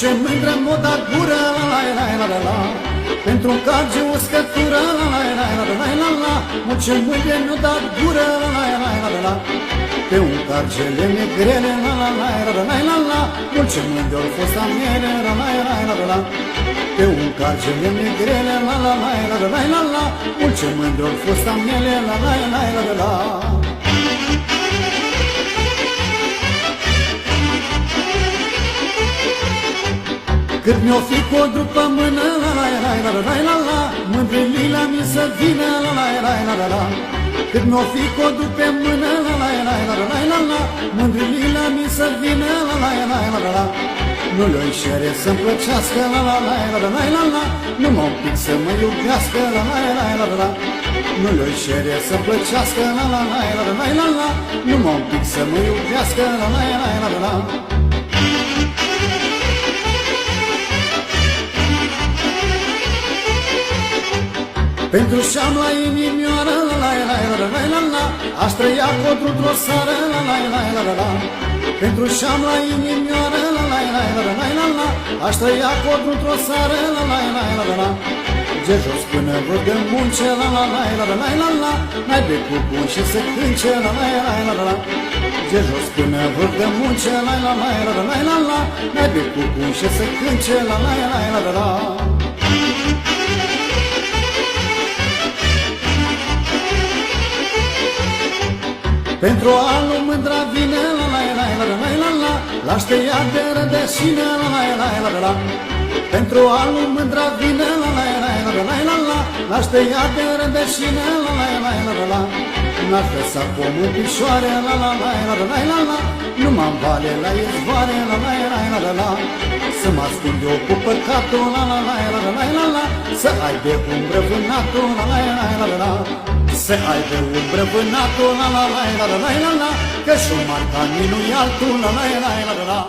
ce mândră m-o dat gură, la la la la la. Pentru un carge o scătură, la la la la la la la. Ce mândră mi-o dat gură, la la la la la. Pe un carge lemne grele, la la la la la la la. Ce mândră au fost a mele, la la la la la. Pe un carge lemne grele, la la la la la la la. Ce mândră au fost a mele, la la la la la. Cât mi-o fi codru pe mână, la la la la la la la. Mândrâlii la mine să vină, la la la la la la. Cât mi-o fi codru pe mână, la la la la la la la. Mândrâlii la mine să vină, la la la la la la. Nu le-o cere să-mi plăcească, la la la la la la la. Numai un pic să mă iubească, la la la la la la. Nu le-o cere să-mi plăcească, la la la la la la la. Numai un pic să mă iubească, la la la la la la. Pentru șam la inimioară, la la la la la la la. Aș trăia codru într-o sară, la la la la la la. Pentru șam la inimioară, la la la la la la la. Aș trăia codru într-o sară, la la la la la la. De jos până văd de munce, la la la la la la la. N-ai becul bun și să cânce, la la la la la la. De jos până văd de munce, la la la la la la la. N-ai becul bun și să cânce, la la la la la la. Pentru anul mândra vine, la la la la la la la. L-aș tăia de rădășină, la la la la la la. Pentru anul mândra vine, la la la la la la la. L-aș tăia de rădășină, la la la la la la. N-aș lăsa pomul în picioare, la la la la la la la. Nu m-am vale la izvoare, la la la la la la. Să mă ascund eu cu păcatul, la la la la la la la. Să aibă umbră vânatul, la la la la la la. Să aibă umbră vânatul, la la la la la la la. Că și-o marca nu-i altul, la la la la la la.